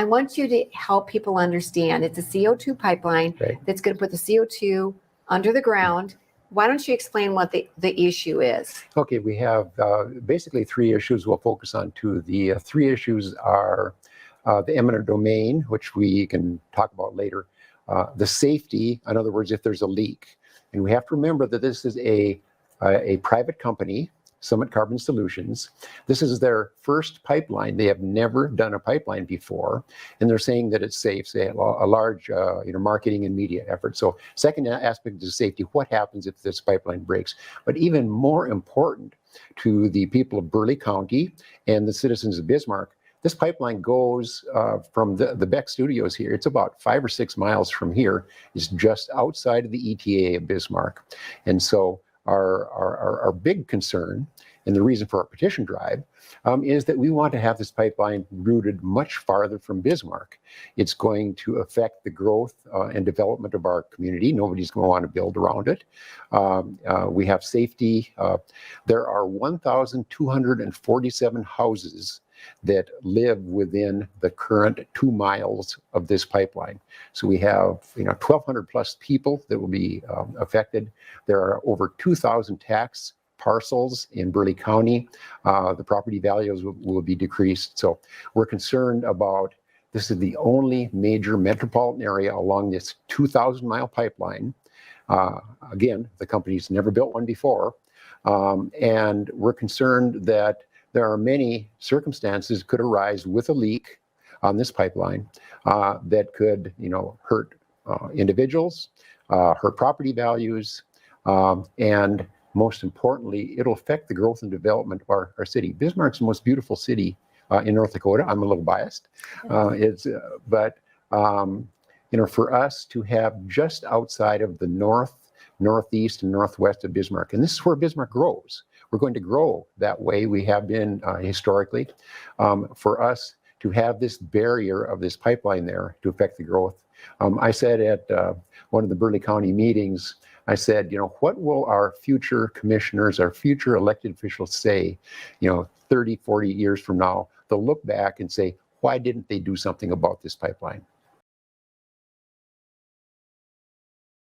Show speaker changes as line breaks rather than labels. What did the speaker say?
I want you to help people understand it's a CO2 pipeline that's going to put the CO2 under the ground. Why don't you explain what the issue is?
Okay, we have basically three issues we'll focus on too. The three issues are the eminent domain, which we can talk about later, the safety, in other words, if there's a leak. And we have to remember that this is a private company, Summit Carbon Solutions. This is their first pipeline. They have never done a pipeline before, and they're saying that it's safe. So they have a large marketing and media effort. So second aspect is safety. What happens if this pipeline breaks? But even more important to the people of Burleigh County and the citizens of Bismarck, this pipeline goes from the Beck Studios here. It's about 5 or 6 miles from here. It's just outside of the ETA of Bismarck. And so our big concern, and the reason for our petition drive, is that we want to have this pipeline routed much farther from Bismarck. It's going to affect the growth and development of our community. Nobody's going to want to build around it. We have safety. There are 1,247 houses that live within the current 2 miles of this pipeline. So we have 1,200 plus people that will be affected. There are over 2,000 tax parcels in Burleigh County. The property values will be decreased. So we're concerned about, this is the only major metropolitan area along this 2,000-mile pipeline. Again, the company's never built one before. And we're concerned that there are many circumstances could arise with a leak on this pipeline that could, hurt individuals, hurt property values, and most importantly, it'll affect the growth and development of our city. Bismarck's the most beautiful city in North Dakota. I'm a little biased, but for us to have just outside of the north, northeast, and northwest of Bismarck, and this is where Bismarck grows. We're going to grow that way. We have been historically. For us to have this barrier of this pipeline there to affect the growth. I said at one of the Burleigh County meetings, I said, what will our future commissioners, our future elected officials say, 30, 40 years from now? They'll look back and say, why didn't they do something about this pipeline?